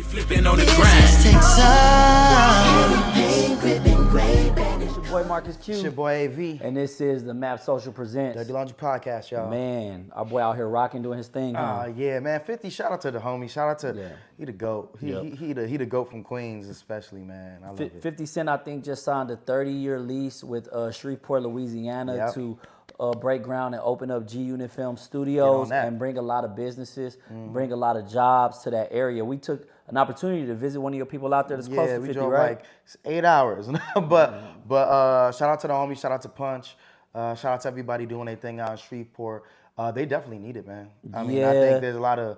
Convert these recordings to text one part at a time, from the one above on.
Flipping on the grind. It's your boy Marcus Q. It's your boy AV. And this is the Map Social Presents. Dirty Laundry Podcast, y'all. Man, our boy out here rocking, doing his thing, huh? Yeah, man. 50, shout out to the homie. Shout out to, he the GOAT. Yep. He the GOAT from Queens, especially, man. I love it. 50 Cent, I think, just signed a 30-year lease with Shreveport, Louisiana to break ground and open up G-Unit Film Studios and bring a lot of businesses, bring a lot of jobs to that area. We took an opportunity to visit one of your people out there that's close to 50, we drove right? like 8 hours. but shout out to the homie, shout out to Punch, shout out to everybody doing their thing out in Shreveport. They definitely need it, man. I mean, I think there's a lot of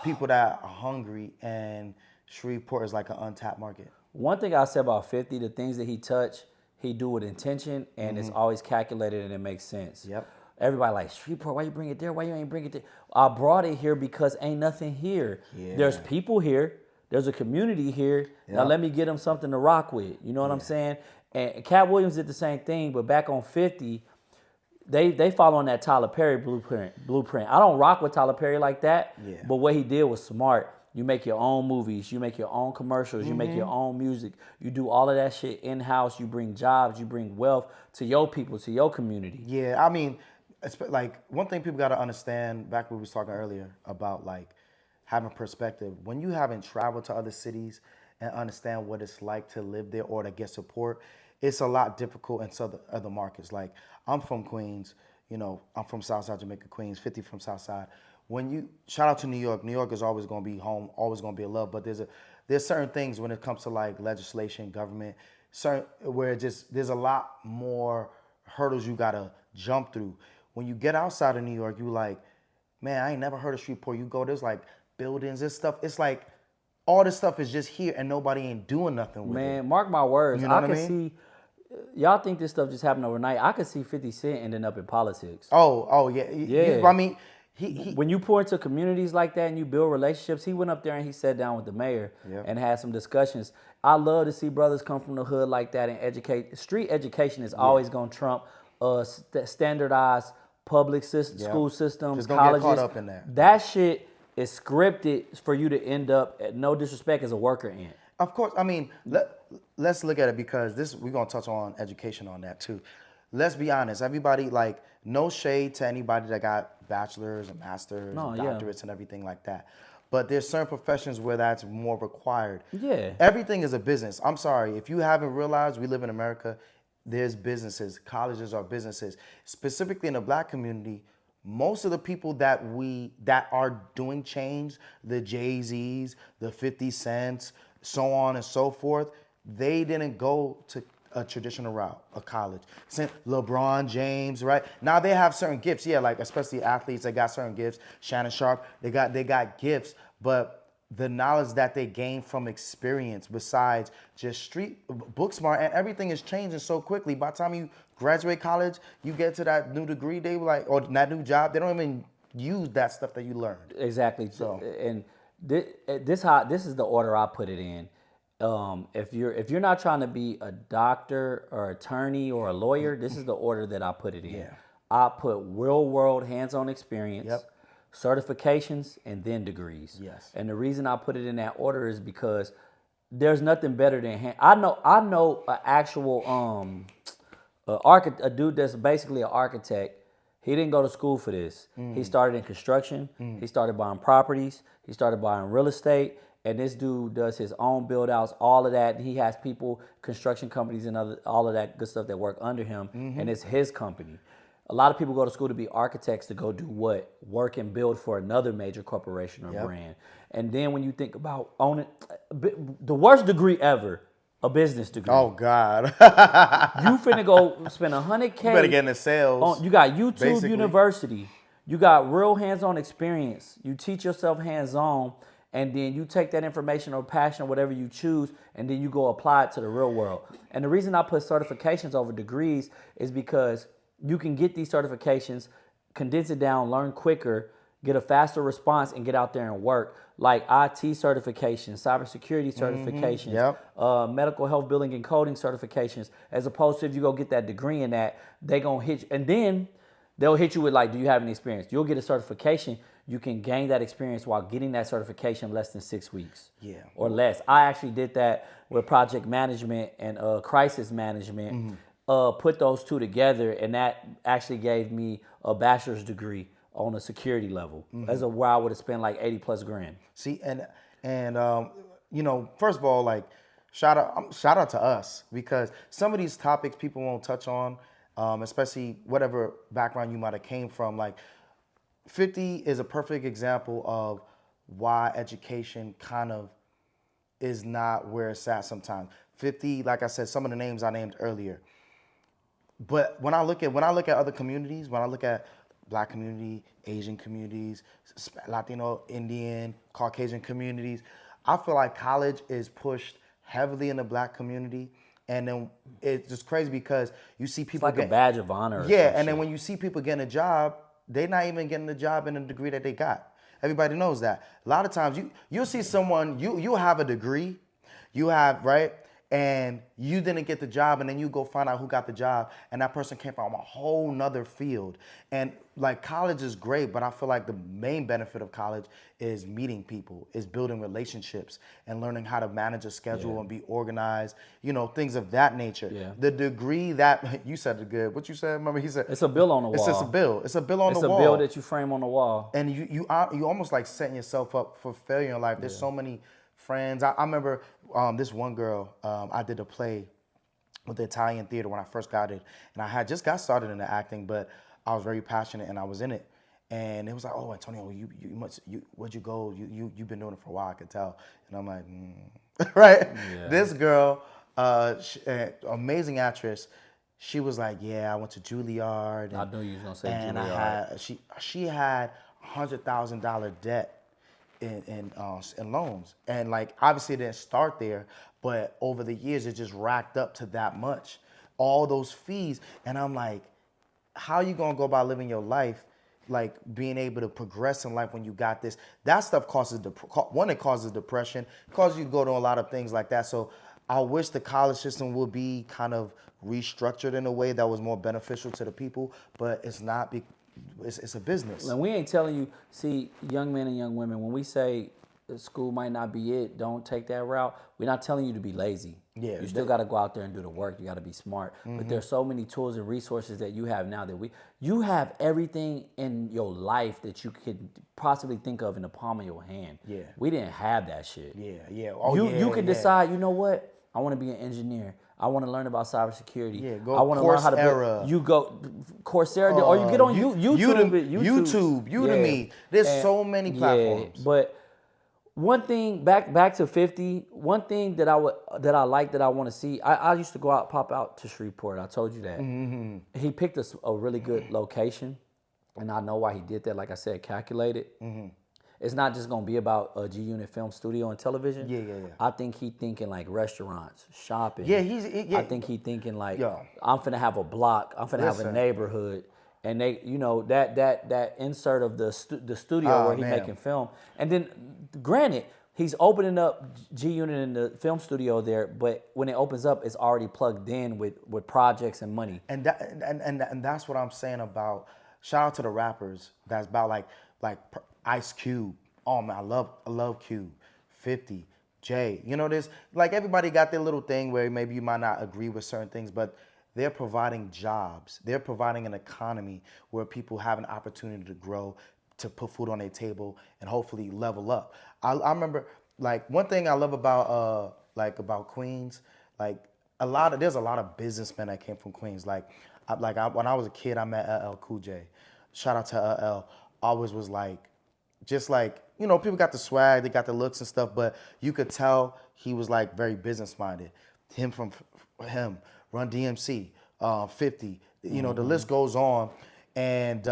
people that are hungry, and Shreveport is like an untapped market. One thing I say about 50, the things that he touch, he do with intention, and it's always calculated and it makes sense. Yep. Everybody like, Shreveport, why you bring it there? Why you ain't bring it there? I brought it here because ain't nothing here. Yeah. There's people here. There's a community here. Yep. Now let me get them something to rock with. You know what I'm saying? And Cat Williams did the same thing, but back on 50, they follow on that Tyler Perry blueprint. I don't rock with Tyler Perry like that, but what he did was smart. You make your own movies, you make your own commercials, you make your own music. You do all of that shit in-house. You bring jobs, you bring wealth to your people, to your community. Yeah, I mean, like one thing people got to understand, back when we was talking earlier about like having perspective, when you haven't traveled to other cities and understand what it's like to live there or to get support, it's a lot difficult in some other markets. Like I'm from Queens, you know, I'm from Southside Jamaica, Queens, 50 from Southside. When you shout out to New York is always going to be home, always going to be a love. But there's certain things when it comes to like legislation, government, where there's a lot more hurdles you got to jump through. When you get outside of New York, you like, man, I ain't never heard of Shreveport. You go, there's like buildings and stuff. It's like all this stuff is just here and nobody ain't doing nothing with it. Man, mark my words. You know what I mean? See, y'all think this stuff just happened overnight. I could see 50 Cent ending up in politics. Oh yeah. I mean, when you pour into communities like that and you build relationships, he went up there and he sat down with the mayor and had some discussions. I love to see brothers come from the hood like that and educate. Street education is always going to trump standardized public school systems, just don't colleges. get caught up in that. That shit is scripted for you to end up, at no disrespect, as a worker ant. Of course, I mean, let's look at it because we're going to touch on education on that too. Let's be honest, everybody, like, no shade to anybody that got bachelors and masters and doctorates and everything like that. But there's certain professions where that's more required. Yeah. Everything is a business. I'm sorry, if you haven't realized, we live in America, there's businesses, colleges are businesses. Specifically in the black community, most of the people that are doing change, the Jay-Z's, the 50 Cents, so on and so forth, they didn't go to a traditional route, a college. LeBron James, right? Now they have certain gifts, like especially athletes, they got certain gifts. Shannon Sharp, they got gifts, but the knowledge that they gain from experience, besides just street book smart, and everything is changing so quickly. By the time you graduate college, you get to that new degree, they were like, or that new job, they don't even use that stuff that you learned. Exactly. So, and this is the order I put it in. If you're not trying to be a doctor or attorney or a lawyer, this is the order that I put it in. Yeah. I put real world hands-on experience, certifications, and then degrees. Yes. And the reason I put it in that order is because there's nothing better than I know an actual a dude that's basically an architect. He didn't go to school for this. He started in construction. He started buying properties. He started buying real estate. And this dude does his own build outs, all of that. He has people, construction companies and all of that good stuff that work under him. And it's his company. A lot of people go to school to be architects to go do what? Work and build for another major corporation or brand. And then when you think about owning, the worst degree ever, a business degree. Oh, God. You finna go spend $100K. You better get into sales. You got YouTube basically. University. You got real hands-on experience. You teach yourself hands-on, and then you take that information or passion or whatever you choose, and then you go apply it to the real world. And the reason I put certifications over degrees is because you can get these certifications, condense it down, learn quicker, get a faster response, and get out there and work. Like IT certifications, cybersecurity certifications, medical health billing and coding certifications, as opposed to if you go get that degree in that, they gonna hit you. And then they'll hit you with like, do you have any experience? You'll get a certification. you can gain that experience while getting that certification in less than 6 weeks. Yeah. Or less. I actually did that with project management and crisis management. Put those two together, and that actually gave me a bachelor's degree on a security level. As a where I would have spent like 80 plus grand. See, and you know, first of all, like shout out to us because some of these topics people won't touch on, especially whatever background you might have came from. Like 50 is a perfect example of why education kind of is not where it's at sometimes. 50, like I said, some of the names I named earlier. But when I look at other communities, when I look at Black community, Asian communities, Latino, Indian, Caucasian communities, I feel like college is pushed heavily in the Black community, and then it's just crazy because you see It's people like a badge of honor. Or yeah, some and then shit. when you see people getting a job, they're not even getting the job in the degree that they got. Everybody knows that. A lot of times you'll see someone, you have a degree, you have, right? And you didn't get the job, and then you go find out who got the job, and that person came from a whole nother field. And like college is great, but I feel like the main benefit of college is meeting people, is building relationships and learning how to manage a schedule and be organized, you know, things of that nature. Yeah. The degree that you said it good. What you said? Remember he said It's a bill on the it's wall. just a bill. It's a bill on It's the a wall. bill that you frame on the wall. And you almost like setting yourself up for failure in life. There's so many friends. I remember this one girl. I did a play with the Italian theater when I first got it, and I had just got started in the acting, but I was very passionate and I was in it. And it was like, oh, Antonio, where'd you go? You've been doing it for a while, I could tell. And I'm like, right? Yeah. This girl, amazing actress. She was like, yeah, I went to Juilliard. And, I knew you was gonna say and Juilliard. I had she had $100,000 debt in loans, and like obviously it didn't start there, but over the years it just racked up to that much, all those fees, and I'm like, how you gonna go about living your life, like being able to progress in life when you got this? That stuff causes one, it causes depression, causes you to go to a lot of things like that. So I wish the college system would be kind of restructured in a way that was more beneficial to the people, but it's not. It's a business. And we ain't telling you, see, young men and young women, when we say school might not be it, don't take that route, we're not telling you to be lazy. Yeah, You still got to go out there and do the work. You got to be smart. But there's so many tools and resources that you have now that you have everything in your life that you could possibly think of in the palm of your hand. Yeah. We didn't have that shit. Yeah. You can decide, you know what? I want to be an engineer. I want to learn about cybersecurity. Yeah, go I want to learn how to Coursera. build. You go Coursera, or you get on YouTube. Udemy. There's so many platforms. Yeah, but one thing back to 50. One thing that I want to see. I used to pop out to Shreveport. I told you that. Mm-hmm. He picked a really good location, and I know why he did that. Like I said, calculated. Mm-hmm. It's not just gonna be about a G Unit film studio and television. Yeah. I think he thinking like restaurants, shopping. Yeah, I think he thinking like, Yo. I'm finna have a block. I'm finna have a Listen. neighborhood, and they, you know, that insert of the studio where he man. making film, and then granted, he's opening up G Unit in the film studio there, but when it opens up, it's already plugged in with projects and money. And that's what I'm saying about. Shout out to the rappers. That's about like Ice Cube. Oh man, I love Cube. 50, Jay. You know, this like everybody got their little thing where maybe you might not agree with certain things, but they're providing jobs. They're providing an economy where people have an opportunity to grow, to put food on their table, and hopefully level up. I remember like one thing I love about Queens, like there's a lot of businessmen that came from Queens. When I was a kid, I met LL Cool J. Shout out to LL. Always was like, just like, you know, people got the swag, they got the looks and stuff, but you could tell he was like very business minded. Him, Run DMC, 50, you know, the list goes on. And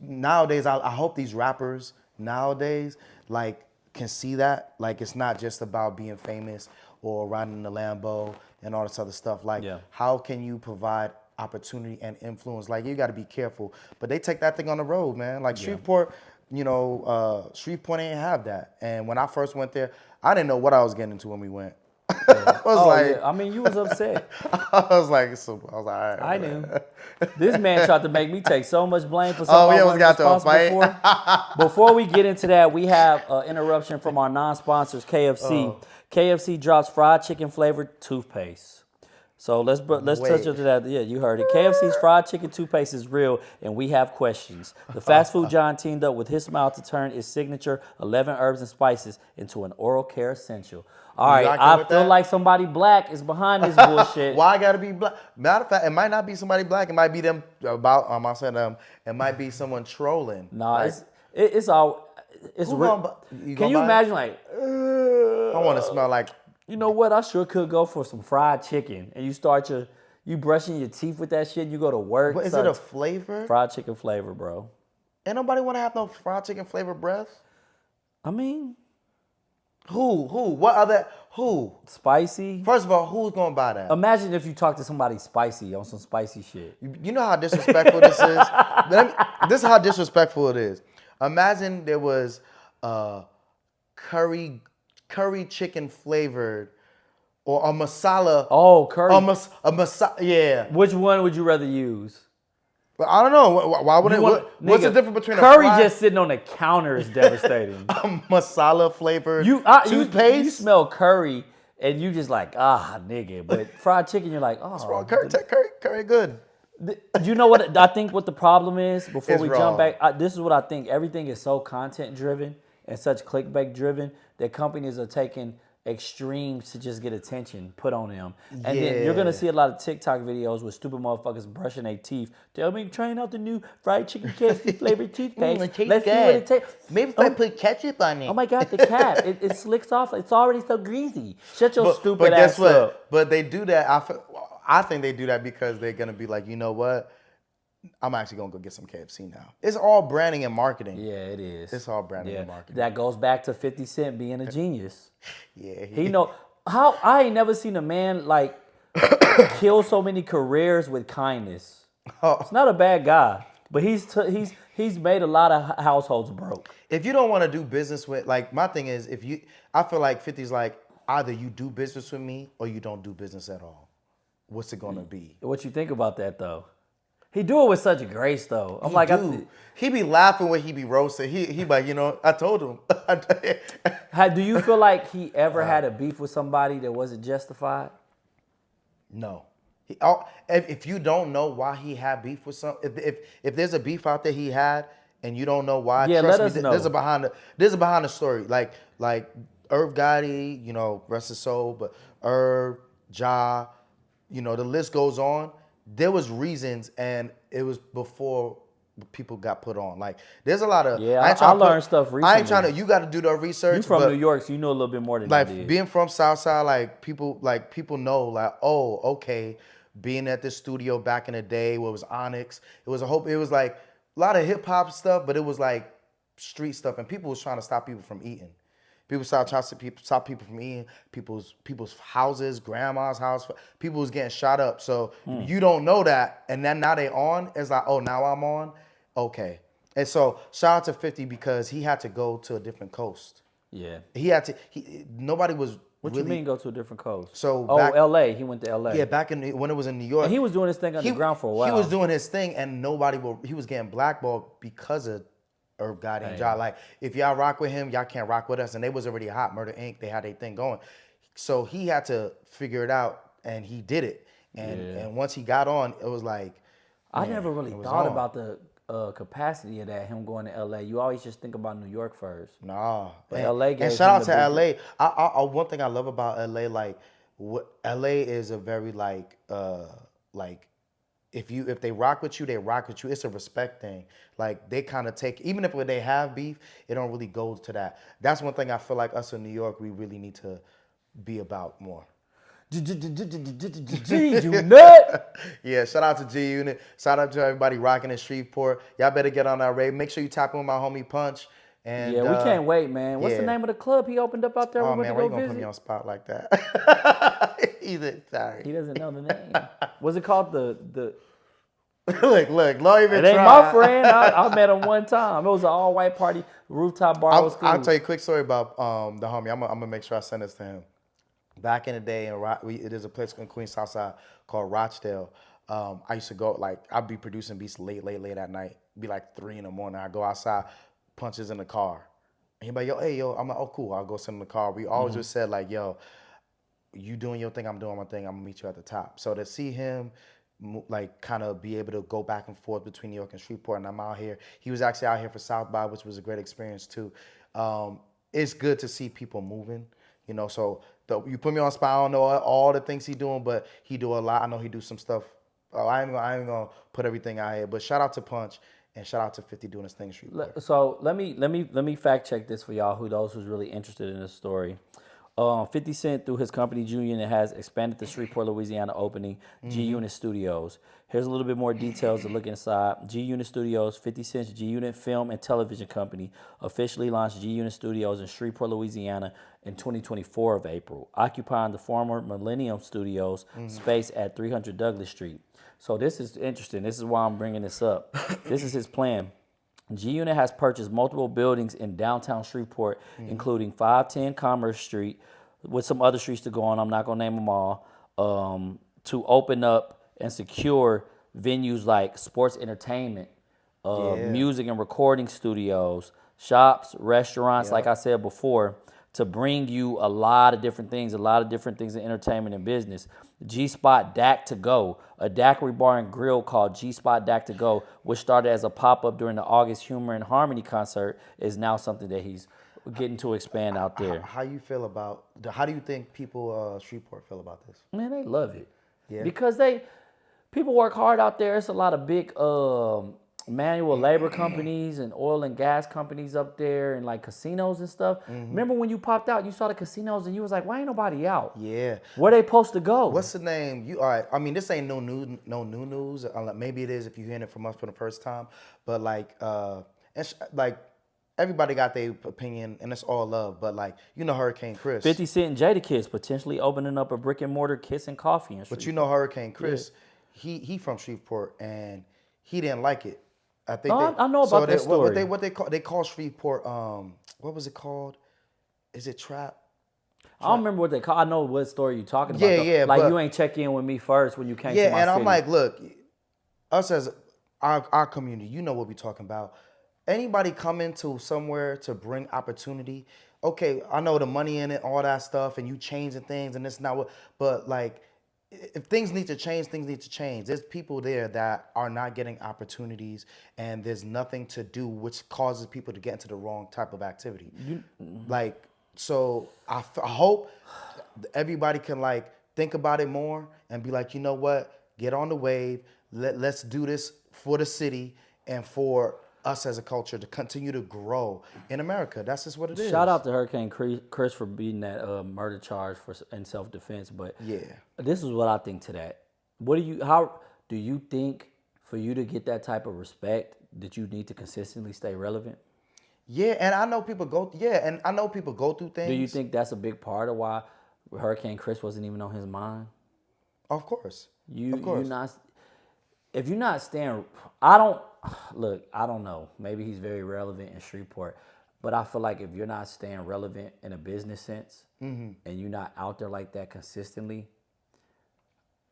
nowadays, I hope these rappers nowadays like can see that. Like it's not just about being famous or riding the Lambo and all this other stuff. Like how can you provide opportunity and influence? Like you got to be careful. But they take that thing on the road, man. Like Shreveport, you know, Shreveport ain't have that. And when I first went there, I didn't know what I was getting into when we went. Yeah. I was Oh like, yeah. I mean, you was upset. I was like, so, I was like, all right, I man. knew. This man tried to make me take so much blame for Oh, something we I almost wasn't got to a responsible fight. for. Before we get into that, we have an interruption from our non-sponsors, KFC. Oh. KFC drops fried chicken flavored toothpaste. So let's touch Wait. into that. Yeah, you heard it. KFC's fried chicken toothpaste is real, and we have questions. The fast food giant teamed up with his smile to turn its signature 11 herbs and spices into an oral care essential. All You right, rocking I with feel that? like somebody black is behind this bullshit. Why I gotta be black? Matter of fact, it might not be somebody black. It might be them about. I said it might be someone trolling. Nah, Like, it's all it's. who Re- gonna? You Can gonna you buy it? imagine like? I want to smell like. You know what? I sure could go for some fried chicken, and you brushing your teeth with that shit. You go to work. What is it? A flavor? Fried chicken flavor, bro? Ain't nobody want to have no fried chicken flavor breath. I mean, Who? What other? Who? spicy. First of all, who's gonna buy that? Imagine if you talk to somebody spicy on some spicy shit. You know how disrespectful this is. This is how disrespectful it is. Imagine there was curry chicken flavored or a masala. Oh, curry. A masala. Yeah. Which one would you rather use? But I don't know. Why would it? What's the Nigga, difference between curry a fried, just sitting on the counter is devastating. a masala flavored You toothpaste? smell curry and you just like nigga, but fried chicken you're like Curry good. You know what I think? What the problem is before It's we raw. jump back. This is what I think. Everything is so content driven and such clickbait driven that companies are taking extremes to just get attention put on them. And then you're gonna Yeah. see a lot of TikTok videos with stupid motherfuckers brushing their teeth. Tell me, trying out the new fried chicken KFC flavored toothpaste. it tastes Let's see what it good. tastes. Maybe if I put ketchup on it. Oh my God, the cap! it slicks off. It's already so greasy. Shut your stupid But ass guess what? up. But they do that. I think they do that because they're gonna be like, you know what? I'm actually gonna go get some KFC now. It's all branding and marketing. Yeah, it is. It's all branding and marketing. That goes back to 50 Cent being a genius. Yeah. He know how I ain't never seen a man like kill so many careers with kindness. It's not a bad guy, but he's made a lot of households broke. If you don't want to do business with, like, my thing is, I feel like 50's like, either you do business with me or you don't do business at all. What's it gonna be? What you think about that though? He do it with such grace though. I'm like, He be laughing when he be roasted. He like, I told him. do you feel like he ever had a beef with somebody that wasn't justified? No. If you don't know why he had beef with if there's a beef out there he had and you don't know why, Yeah, trust let us me, know. there's a behind the story. Like Irv Gotti, rest his soul, but Irv, Ja, the list goes on. There was reasons, and it was before people got put on. Like, there's a lot of I learned stuff recently. I ain't trying to. You got to do the research. You from but, New York, so you know a little bit more than I like did. being from Southside, people know, like, oh, okay, being at the studio back in the day, what was Onyx? It was like a lot of hip hop stuff, but it was like street stuff, and people was trying to stop people from eating. People trying to stop people from eating. People's houses, grandma's house. People was getting shot up. So you don't know that, and then now they on. It's like, oh, now I'm on. Okay, and so shout out to 50 because he had to go to a different coast. Yeah. He had to. Nobody was. What really, you mean go to a different coast? So L.A. He went to L.A. Yeah, back when it was in New York. And he was doing his thing underground for a while. He was doing his thing, and he was getting blackballed because of Irv Gotti and Ja. Like, if y'all rock with him, y'all can't rock with us. And they was already hot. Murder Inc., they had their thing going. So he had to figure it out, and he did it. And once he got on, it was like, I man, never really it was thought on. about the capacity of that, him going to L.A. You always just think about New York first. Nah. But LA gave and shout him out to the LA. I one thing I love about LA, like, LA is a very like if they rock with you, they rock with you. It's a respect thing. Like, they kind of take, even if they have beef, it don't really go to that. That's one thing I feel like us in New York, we really need to be about more. G-Unit. Yeah, shout out to G Unit. Shout out to everybody rocking in Shreveport. Y'all better get on that rave. Make sure you tap in with my homie Punch. And Yeah, we can't wait, man. What's the name of the club he opened up out there? Oh we man, went why you to go gonna visit? put me on spot like that? Either, sorry. He doesn't know the name. Was it called the? look, don't even It ain't try. my friend. I met him one time. It was an all-white rooftop bar. It was cool. I'll tell you a quick story about the homie. I'm gonna make sure I send this to him. back in the day, there's a place in Queens Southside called Rochdale. I used to go, like, I'd be producing beats late at night. Be like 3 in the morning. I go outside, punches in the car. And he be like, yo, hey, yo. I'm like, oh, cool. I'll go sit in the car. We always just said, like, yo, you doing your thing, I'm doing my thing. I'm gonna meet you at the top. So to see him, like, kind of be able to go back and forth between New York and Shreveport, and I'm out here. He was actually out here for South by, which was a great experience too. It's good to see people moving, you know. So you put me on spot. I don't know all the things he doing, but he do a lot. I know he do some stuff. I ain't gonna put everything out here, but shout out to Punch and shout out to 50 doing his thing in Shreveport. So let me fact check this for y'all, those who's really interested in this story. 50 Cent, through his company G Unit, has expanded the Shreveport, Louisiana opening G Unit Studios. Here's a little bit more details to look inside. G Unit Studios, 50 Cent's G Unit Film and Television Company, officially launched G Unit Studios in Shreveport, Louisiana in 2024 of April, occupying the former Millennium Studios space at 300 Douglas Street. So this is interesting. This is why I'm bringing this up. This is his plan. G-Unit has purchased multiple buildings in downtown Shreveport, including 510 Commerce Street, with some other streets to go on. I'm not going to name them all, to open up and secure venues like sports entertainment, music and recording studios, shops, restaurants, like I said before, to bring you a lot of different things in entertainment and business. G-Spot DAC to Go, a daiquiri bar and grill called G-Spot DAC to Go, which started as a pop-up during the August Humor and Harmony concert, is now something that he's getting to expand out there. How do you think people Shreveport feel about this? Man, they love it. Yeah. Because people work hard out there. It's a lot of big manual labor companies and oil and gas companies up there, and like casinos and stuff. Remember when you popped out, you saw the casinos and you was like, why ain't nobody out? Yeah. Where they supposed to go? What's the name? All right. I mean, this ain't no new news. Maybe it is if you're hearing it from us for the first time. But like everybody got their opinion, and it's all love. But like, you know, Hurricane Chris. 50 Cent and Jadakiss potentially opening up a brick and mortar Kiss and Coffee in Shreveport. But you know, Hurricane Chris, he from Shreveport, and he didn't like it. I think I know about that story. What they call Shreveport. What was it called? Is it Trap? I don't remember what they call. I know what story you're talking about. Yeah. Like, you ain't check in with me first when you came to my city. Yeah, and I'm like, look, us as our community, you know what we talking about. Anybody come into somewhere to bring opportunity, okay, I know the money in it, all that stuff, and you changing things, and it's not what, but like, if things need to change, things need to change. There's people there that are not getting opportunities, and there's nothing to do, which causes people to get into the wrong type of activity. Like, so I hope everybody can like think about it more and be like, you know what, get on the wave. Let's do this for the city and for us as a culture to continue to grow in America. That's just what it is. Shout out to Hurricane Chris for beating that murder charge in self-defense. But yeah, this is what I think to that. How do you think, for you to get that type of respect, that you need to consistently stay relevant? Yeah, and I know people go. Yeah, and I know people go through things. Do you think that's a big part of why Hurricane Chris wasn't even on his mind? Of course. If you're not staying, I don't know. Maybe he's very relevant in Shreveport, but I feel like if you're not staying relevant in a business sense, and you're not out there like that consistently,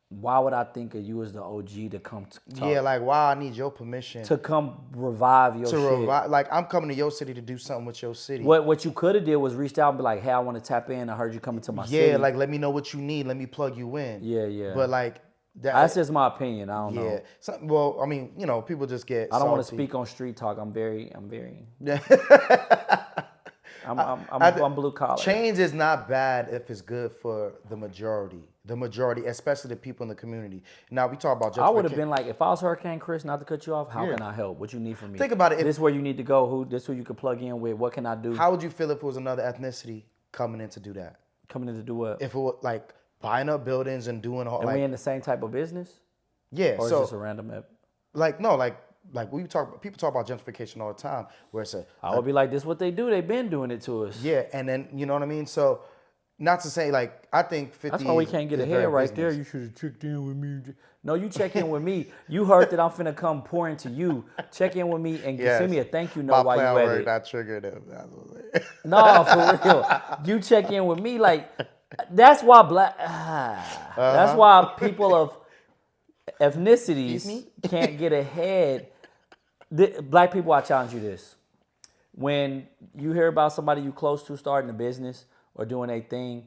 why would I think of you as the OG to come talk? Yeah, like, why I need your permission to come revive your shit. Like, I'm coming to your city to do something with your city. What you could have did was reached out and be like, hey, I want to tap in. I heard you coming to my city. Yeah, like, let me know what you need. Let me plug you in. Yeah. But like, that's just my opinion. I don't know. Well, I mean, you know, people just get. I don't want to salty. speak on street talk. I'm very. Yeah. I'm blue collar. Change is not bad if it's good for the majority. The majority, especially the people in the community. Now we talk about. I would have been like, if I was Hurricane Chris, not to cut you off, how can I help? What you need from me? Think about it. This is where you need to go. This who you can plug in with. What can I do? How would you feel if it was another ethnicity coming in to do that? Coming in to do what? If it was like buying up buildings and doing all. And we in the same type of business? Yeah. Or so is this a random? Like people talk about gentrification all the time, where it's I would be like, this is what they do. They've been doing it to us. Yeah, and then you know what I mean. So, not to say like I think 50. That's why we can't get ahead right there. You should have checked in with me. No, you check in with me. You heard that I'm finna come pour into you. Check in with me and send me a thank you note while you at it. That triggered him. No, for real. You check in with me like. That's why that's why people of ethnicities can't get ahead. Black people, I challenge you this. When you hear about somebody you close to starting a business or doing a thing,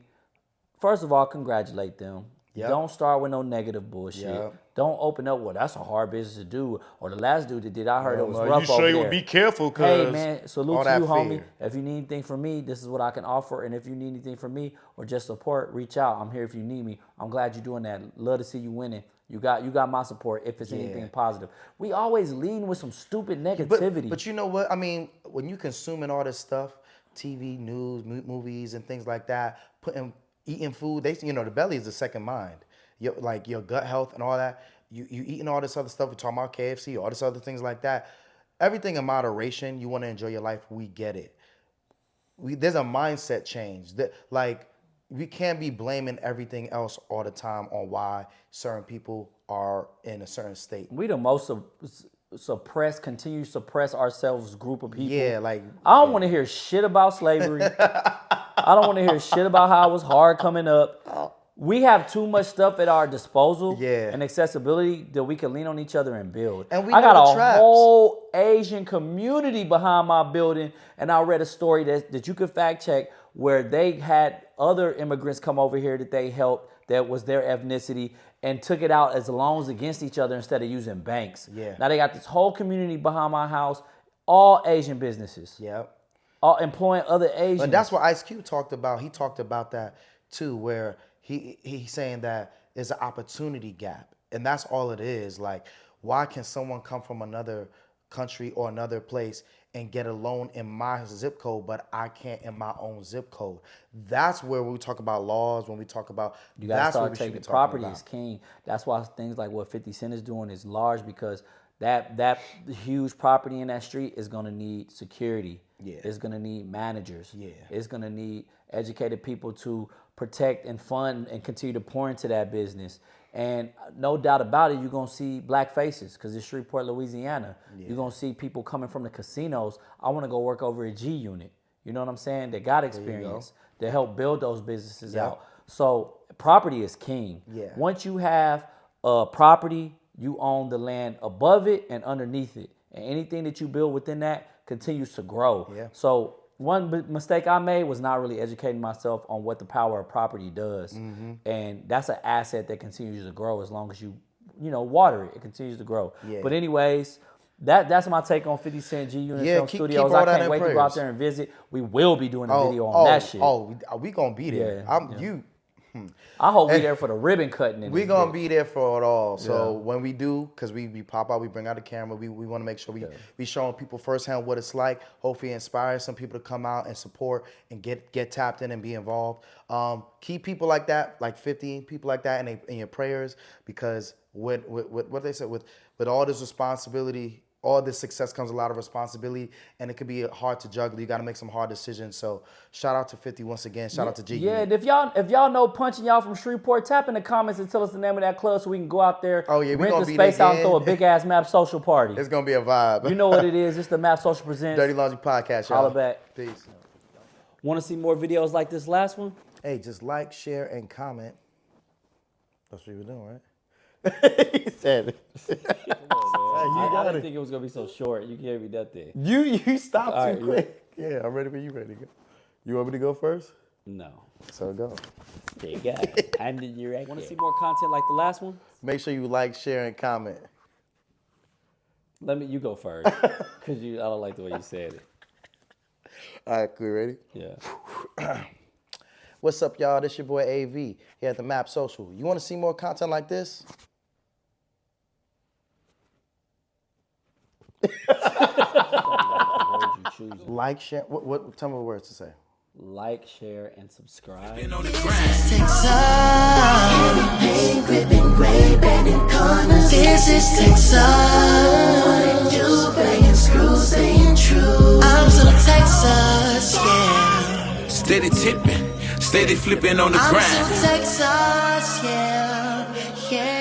first of all, congratulate them. Yep. Don't start with no negative bullshit. Yep. Don't open up, well, that's a hard business to do. Or the last dude that did, I heard it was No, rough you sure over you there. would be careful, cause Hey man, salute all to that you, homie. fear. If you need anything from me, this is what I can offer. And if you need anything from me or just support, reach out. I'm here if you need me. I'm glad you're doing that. Love to see you winning. You got my support if it's anything positive. We always lean with some stupid negativity. But you know what? I mean, when you consuming all this stuff, TV, news, movies, and things like that, eating food, the belly is the second mind. Your gut health and all that. You eating all this other stuff. We're talking about KFC, all this other things like that. Everything in moderation. You want to enjoy your life. We get it. There's a mindset change that we can't be blaming everything else all the time on why certain people are in a certain state. We the most continue to suppress ourselves group of people. Yeah, I don't want to hear shit about slavery. I don't want to hear shit about how it was hard coming up. We have too much stuff at our disposal and accessibility that we can lean on each other and build. And I got a whole Asian community behind my building, and I read a story that you could fact check where they had other immigrants come over here that they helped that was their ethnicity and took it out as loans against each other instead of using banks. Yeah. Now they got this whole community behind my house, all Asian businesses. Yep. All employing other Asians. And that's what Ice Cube talked about. He talked about that too, where he's saying that there's an opportunity gap. And that's all it is. Why can someone come from another country or another place and get a loan in my zip code, but I can't in my own zip code? That's where we talk about laws, when we talk about you gotta start taking property about. is king. That's why things like what 50 Cent is doing is large, because that huge property in that street is gonna need security. Yeah. It's gonna need managers. Yeah. It's gonna need educated people to protect and fund and continue to pour into that business. And no doubt about it, you're going to see black faces because it's Shreveport, Louisiana. Yeah. You're going to see people coming from the casinos. I want to go work over a G unit. You know what I'm saying? They got experience to help build those businesses out. So property is king. Yeah. Once you have a property, you own the land above it and underneath it. And anything that you build within that continues to grow. Yeah. So one mistake I made was not really educating myself on what the power of property does. Mm-hmm. And that's an asset that continues to grow as long as you water it. It continues to grow. Yeah. But anyways, that's my take on 50 Cent G Unit Film Studios. I can't wait to go out there and visit. We will be doing a video on that shit. We gonna be there. I hope we there for the ribbon cutting. We gonna be there for it all. So when we do, because we pop out, we bring out the camera. We want to make sure we showing people firsthand what it's like. Hopefully, inspire some people to come out and support and get tapped in and be involved. Keep people like that, like 50 people like that, in your prayers, because with what they said, with all this responsibility. All this success comes a lot of responsibility, and it can be hard to juggle. You got to make some hard decisions. So shout out to 50 once again. Shout out to G. Yeah, and if y'all know punching y'all from Shreveport, tap in the comments and tell us the name of that club so we can go out there, rent the space out and throw a big ass Map Social party. It's gonna be a vibe. You know what it is? It's the Map Social presents Dirty Laundry Podcast. Y'all. Holla back. Peace. Want to see more videos like this last one? Hey, just like, share, and comment. That's what you were doing, right? He said it. I didn't think it was gonna be so short. You gave me that thing. You stopped too quick. Yeah, I'm ready for you. Ready to go. You want me to go first? No. So go. There you go. And then you're right. Want to see more content like the last one? Make sure you like, share, and comment. You go first, because I don't like the way you said it. All right, we ready? Yeah. What's up, y'all? This your boy AV here at the Map Social. You want to see more content like this? Like, share. What? Tell me what words to say. Like, share, and subscribe. Takes up, pain, gripping, gray, bending corners. This is Texas. What it do, banging screws, staying true. I'm still Texas, yeah. Steady tipping, steady flipping on the grind. I'm still Texas, yeah, yeah.